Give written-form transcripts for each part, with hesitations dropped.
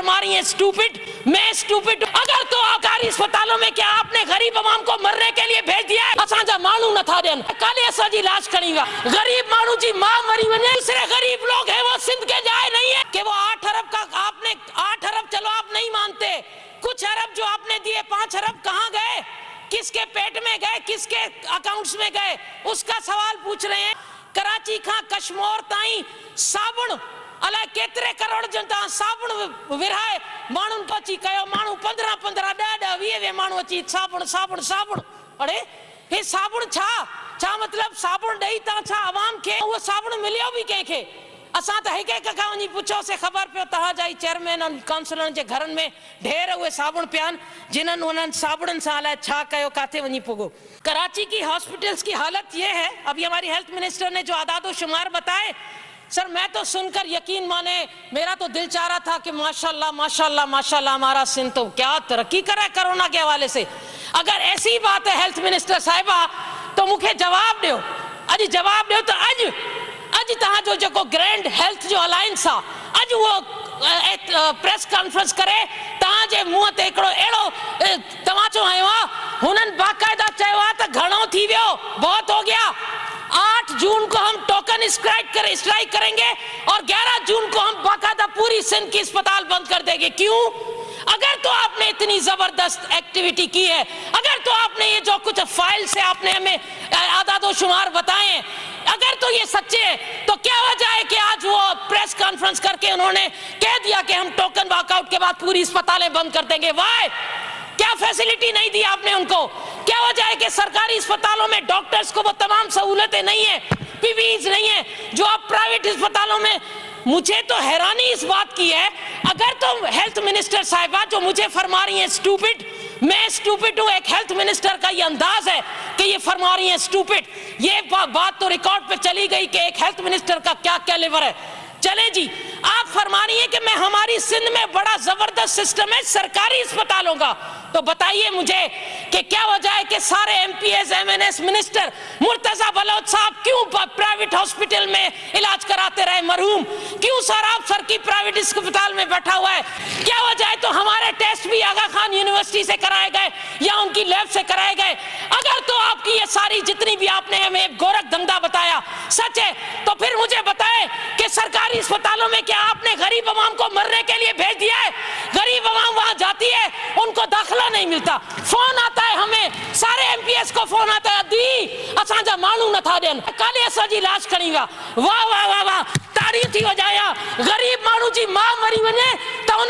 فرما رہی ہیں اسٹوپڈ، میں اسٹوپڈ؟ اگر تو سرکاری اسپتالوں میں کیا آپ نے غریب عوام کو مرنے کے لیے بھیج دیا ہے؟ اساں جا مانو نہ تھا دین کالے اساں جی لاش کھڑی گا، غریب مانو جی ماں مری ونے، دوسرے غریب لوگ ہیں وہ سندھ کے جائے نہیں ہے کہ وہ 8 ارب کا آپ نے 8 ارب، چلو آپ نہیں مانتے، کچھ ارب جو آپ نے دیے 5 ارب کہاں گئے؟ کس کے پیٹ میں گئے؟ کس کے اکاؤنٹس میں گئے؟ اس کا سوال پوچھ رہے ہیں۔ کراچی کھاں کشمور تائیں صابن الائے کیترے کروڑ جنتا صابن ورہائے مانون پچی کہو، مانو 15 15 10 20 مانو اچی صابن صابن صابن، اڑے یہ صابن چھا مطلب صابن ڈئی تا چھا عوام کے وہ صابن ملیو بھی کہیں کے؟ اساں تا ہیکے ککا ونی پوچھو سے خبر پیو تہا جائی چیئرمین اور کونسلرن جے گھرن میں ڈھیر ہوئے صابن پیان جنہن انہن صابن سال ہے چھا کہو کاتے ونی پگو۔ کراچی کی ہاسپٹلز کی حالت یہ ہے، ابھی ہماری ہیلتھ منسٹر نے جو اعداد و شمار بتائے، سر میں تو سن کر یقین مانے میرا تو دل چاہ رہا تھا کہ ماشاءاللہ ماشاءاللہ ماشاءاللہ ہمارا سندھ تو کیا ترقی کرا ہے کرونا کے حوالے سے۔ اگر ایسی بات ہے ہیلتھ منسٹر صاحبہ تو مجھے جواب دیو، اج جواب دیو تو اج تہاں جو جکو گرینڈ ہیلتھ جو الائنس آ اج وہ پریس کانفرنس کرے تہاں جے منہ تے ہکڑو اہڑو تماچو آیو آ، ہنن باقاعدہ چیو آ تے گھڻو تھی ویو، بہت ہو گیا۔ 8 جون کو ہم ٹوکن اسٹرائک کریں گے اور 11 جون کو ہم باقاعدہ پوری سندھ کی اسپتال بند کر دیں گے۔ کیوں؟ اگر تو آپ نے اتنی زبردست ایکٹیویٹی کی ہے، اگر تو آپ نے یہ جو کچھ فائل سے آپ نے ہمیں اعداد و شمار بتائے ہیں، اگر تو یہ سچے ہیں تو کیا وجہ ہے کہ آج وہ پریس کانفرنس کر کے انہوں نے کہہ دیا کہ ہم ٹوکن واک آؤٹ کے بعد پوری اسپتالیں بند کر دیں گے؟ وائے؟ کیا فیسلٹی نہیں دی آپ نے ان کو؟ کیا وجہ ہے کہ سرکاری اسپتالوں میں ڈاکٹرز کو وہ تمام سہولتیں نہیں ہیں، پی وی ایز نہیں ہیں جو آپ پرائیویٹ اسپتالوں میں؟ مجھے تو حیرانی اس بات کی ہے، اگر تو ہیلتھ منسٹر صاحبہ جو مجھے فرما رہی ہیں اسٹوپڈ، میں اسٹوپڈ ہوں، ایک ہیلتھ منسٹر کا یہ انداز ہے کہ یہ فرما رہی ہیں اسٹوپڈ، یہ بات تو ریکارڈ پہ چلی گئی کہ ایک ہیلتھ منسٹر کا کیا کیلیبر ہے۔ چلیں جی، آپ فرما رہی ہیں کہ میں ہماری سندھ میں بڑا زبردست سسٹم ہے سرکاری اسپتالوں کا، تو بتائیے مجھے کہ کیا وجہ ہے کہ سارے M P S M N S minister Murtaza Baloch صاحب کیوں پرائیویٹ ہاسپٹل میں علاج کراتے رہے مرحوم؟ کیوں سارا سر کی پرائیویٹ اسپتال میں بیٹھا ہوا ہے؟ کیا وجہ ہے تو ہمارے ٹیسٹ بھی آغا خان یونیورسٹی سے کرائے گئے یا ان کی لیب سے کرائے گئے؟ اگر تو آپ کی یہ ساری جتنی بھی آپ نے ہمیں گورکھ دھندا بتایا سچ ہے تو پھر مجھے بتائیں کہ سرکاری اسپتالوں میں کیا آپ نے غریب عوام کو مرنے کے لیے بھیج دیا ہے؟ غریب عوام وہاں جاتی ہے، ان کو داخلہ نہیں ملتا، فون آتا ہے ہمیں، سارے ایم پی ایس کو فون آتا ہے، دی اساں جا مانو نہ تھا دین کالے اساں جی لاش کھڑی گا، واہ واہ واہ واہ تاریخ تھی وجایا، غریب مانو جی ماں مری ونے تو ان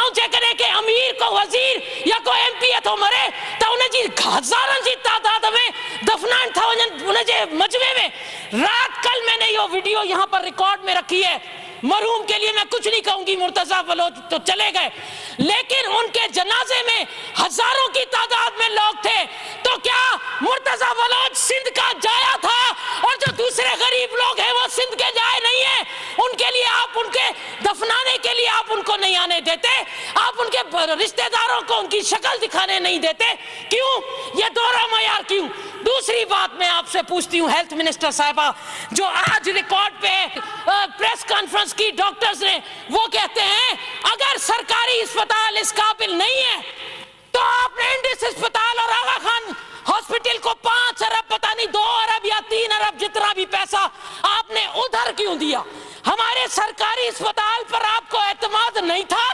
اور جے کرے کہ امیر کو وزیر یا کو ایم پی تو مرے تو ان جی ہزارن جی تعداد میں دفنان تھا ان جے مجمع میں۔ رات کل میں نے یہ ویڈیو یہاں پر ریکارڈ میں رکھی ہے، مرحوم کے لیے میں کچھ نہیں کہوں گی، مرتضی بلوچ تو چلے گئے، لیکن ان کے جنازے میں ہزاروں کی تعداد میں لوگ تھے، تو کیا مرتضی بلوچ سندھ کا جایا تھا اور جو دوسرے غریب لوگ ہیں وہ سندھ کے جائے نہیں ہیں؟ ان کے لیے آپ ان کے دفنانے کے لیے آپ ان کو نہیں آنے دیتے، آپ ان کے رشتہ داروں کو ان کی شکل دکھانے نہیں دیتے، کیوں؟ یہ دوہرا معیار کیوں؟ دوسری بات میں آپ سے پوچھتی ہوں ہیلتھ منسٹر صاحبہ، جو آج ریکارڈ پہ پریس کانفرنس کی ڈاکٹرز نے وہ کہتے ہیں اگر سرکاری اسپتال اس قابل نہیں ہے تو آپ نے انڈس اسپتال اور آغا خان ہاسپٹل کو 5 ارب پتہ نہیں 2 ارب یا 3 ارب جتنا بھی پیسہ آپ نے ادھر کیوں دیا؟ ہمارے سرکاری اسپتال پر آپ کو اعتماد نہیں تھا؟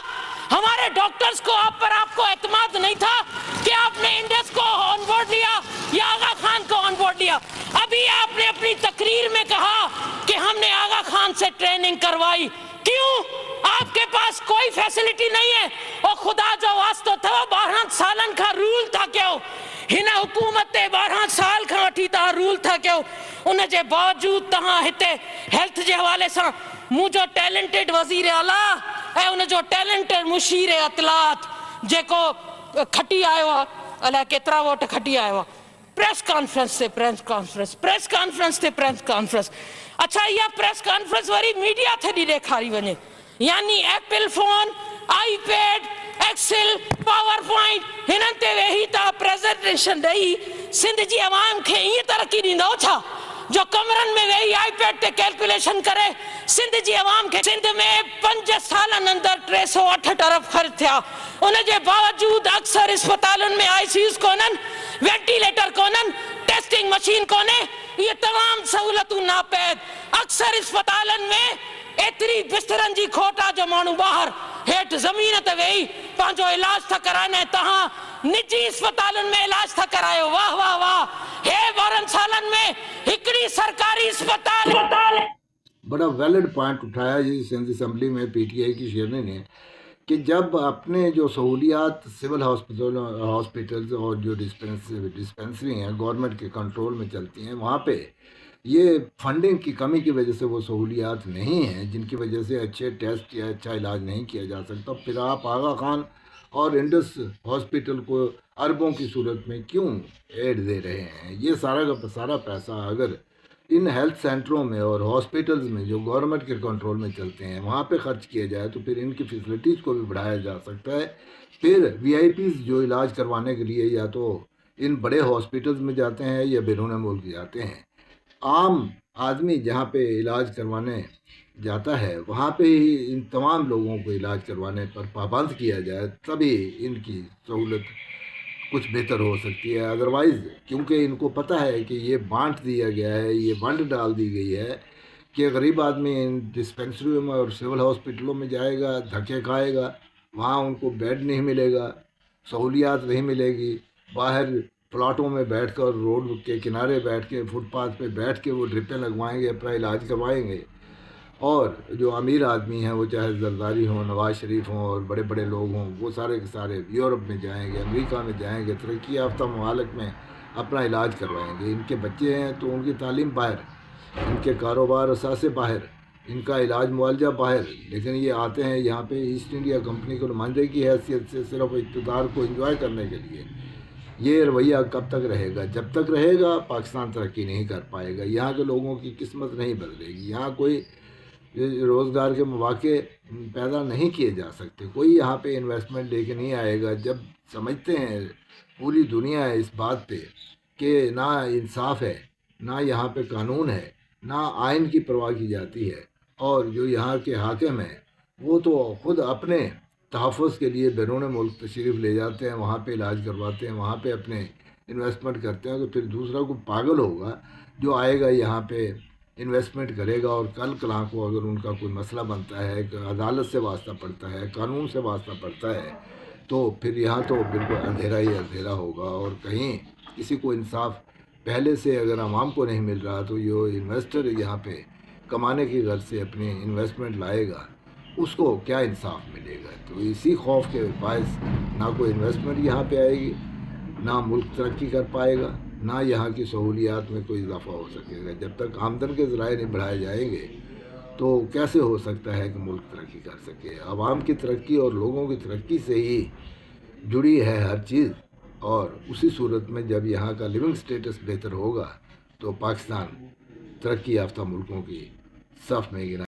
ہمارے ڈاکٹرز کو آپ کو اعتماد نہیں تھا کہ آپ نے انڈس کو آن بورڈ لیا یا آغا خان کو آن بورڈ لیا؟ ابھی آپ نے اپنی تقریر میں کہا کہ ہم نے آغا خان سے ٹریننگ کروائی، کیوں؟ آپ کے پاس کوئی فیسلٹی نہیں ہے، اور خدا جو واسطہ تھا 12 سالن کا رول تھا کیوں؟ ہن حکومت 12 سال کا وٹھی تا رول تھا کیوں؟ ان جے باوجود تہاں ہتے ہیلتھ جے حوالے سے مجھو ٹیلنٹڈ وزیر اعلیٰ اے ان جو ٹیلنٹڈ مشیر اطلاعات جے کو کھٹی آئے ہوا اللہ کترا ووٹ کھٹی آئے ہوا پریس کانفرنس سے پریس کانفرنس، پریس کانفرنس سے پریس کانفرنس، اچھا یہ پریس کانفرنس واری میڈیا تھے دی دیکھاری ونے، یعنی Apple phone, iPad, Excel, PowerPoint ہنن تے وہی تا پریزنٹیشن دئی سندھ جی عوام کے یہ ترقی دیندو چھا؟ جو کمرن میں وہی آئی پیڈ تے کیلکولیشن کرے سندھ جی عوام کے سندھ میں 5 سالن اندر 308 ارب خرچ تھیا ان جے باوجود اکثر اسپتالن میں آئی سی یوز کونن وینٹیلیٹر کونن ٹیسٹنگ مشین کونے یہ تمام سہولتوں ناپید اکثر اسپتالن میں ایتری بسترن جی کھوٹا جو مانو باہر ہیٹ زمین تے وہی پانچو علاج تھا کرانے تہاں نجی اسپتالن میں علاج تھا کرائے واہ واہ واہ ہے 12 سالن میں ہکڑی سرکاری اسپتال بڑا ویلڈ پوائنٹ اٹھایا جی سندھ اسمبلی میں پی ٹی آئی کی شیرنی نے کہ جب اپنے جو سہولیات سول ہاسپٹلز اور جو ڈسپنسری ہیں گورنمنٹ کے کنٹرول میں چلتی ہیں وہاں پہ یہ فنڈنگ کی کمی کی وجہ سے وہ سہولیات نہیں ہیں جن کی وجہ سے اچھے ٹیسٹ یا اچھا علاج نہیں کیا جا سکتا پھر آپ آغا خان اور انڈس ہاسپٹل کو اربوں کی صورت میں کیوں ایڈ دے رہے ہیں یہ سارا کا سارا پیسہ اگر ان ہیلتھ سینٹروں میں اور ہاسپٹلز میں جو گورنمنٹ کے کنٹرول میں چلتے ہیں وہاں پہ خرچ کیا جائے تو پھر ان کی فیسلٹیز کو بھی بڑھایا جا سکتا ہے پھر وی آئی پیز جو علاج کروانے کے لیے یا تو ان بڑے ہاسپٹلز میں جاتے ہیں یا بیرون ملک جاتے ہیں عام آدمی جہاں پہ علاج کروانے جاتا ہے وہاں پہ ہی ان تمام لوگوں کو علاج کروانے پر پابند کیا جائے تبھی ان کی سہولت کچھ بہتر ہو سکتی ہے ادروائز کیونکہ ان کو پتہ ہے کہ یہ بانٹ دیا گیا ہے یہ ونڈ ڈال دی گئی ہے کہ غریب آدمی ان ڈسپنسریوں میں اور سول ہاسپٹلوں میں جائے گا دھکے کھائے گا وہاں ان کو بیڈ نہیں ملے گا سہولیات نہیں ملے گی باہر پلاٹوں میں بیٹھ کر روڈ کے کنارے بیٹھ کے فٹ پاتھ پہ بیٹھ کے وہ ڈرپیں لگوائیں گے اپنا علاج کروائیں گے اور جو امیر آدمی ہیں وہ چاہے زرداری ہوں نواز شریف ہوں اور بڑے بڑے لوگ ہوں وہ سارے کے سارے یورپ میں جائیں گے امریکہ میں جائیں گے ترقی یافتہ ممالک میں اپنا علاج کروائیں گے ان کے بچے ہیں تو ان کی تعلیم باہر ان کے کاروبار اثاثے باہر ان کا علاج معالجہ باہر لیکن یہ آتے ہیں یہاں پہ ایسٹ انڈیا کمپنی کو نمائندے کی حیثیت سے صرف اقتدار کو انجوائے کرنے کے لیے یہ رویہ کب تک رہے گا جب تک رہے گا پاکستان ترقی نہیں کر پائے گا یہاں کے لوگوں کی قسمت نہیں بدلے گی یہاں کوئی روزگار کے مواقع پیدا نہیں کیے جا سکتے کوئی یہاں پہ انویسٹمنٹ لے کے نہیں آئے گا جب سمجھتے ہیں پوری دنیا ہے اس بات پہ کہ نہ انصاف ہے نہ یہاں پہ قانون ہے نہ آئین کی پرواہ کی جاتی ہے اور جو یہاں کے حاکم ہیں وہ تو خود اپنے تحفظ کے لیے بیرون ملک تشریف لے جاتے ہیں وہاں پہ علاج کرواتے ہیں وہاں پہ اپنے انویسٹمنٹ کرتے ہیں تو پھر دوسرا کو پاگل ہوگا جو آئے گا یہاں پہ انویسٹمنٹ کرے گا اور کل کلاں کو اگر ان کا کوئی مسئلہ بنتا ہے عدالت سے واسطہ پڑتا ہے قانون سے واسطہ پڑتا ہے تو پھر یہاں تو بالکل اندھیرا ہی اندھیرا ہوگا اور کہیں کسی کو انصاف پہلے سے اگر عوام کو نہیں مل رہا تو یہ انویسٹر یہاں پہ کمانے کی غرض سے اپنی انویسٹمنٹ لائے گا اس کو کیا انصاف ملے گا تو اسی خوف کے باعث نہ کوئی انویسٹمنٹ یہاں پہ آئے گی نہ ملک ترقی کر پائے گا نہ یہاں کی سہولیات میں کوئی اضافہ ہو سکے گا جب تک آمدن کے ذرائع نہیں بڑھائے جائیں گے تو کیسے ہو سکتا ہے کہ ملک ترقی کر سکے عوام کی ترقی اور لوگوں کی ترقی سے ہی جڑی ہے ہر چیز اور اسی صورت میں جب یہاں کا لیونگ سٹیٹس بہتر ہوگا تو پاکستان ترقی یافتہ ملکوں کی صف میں گنا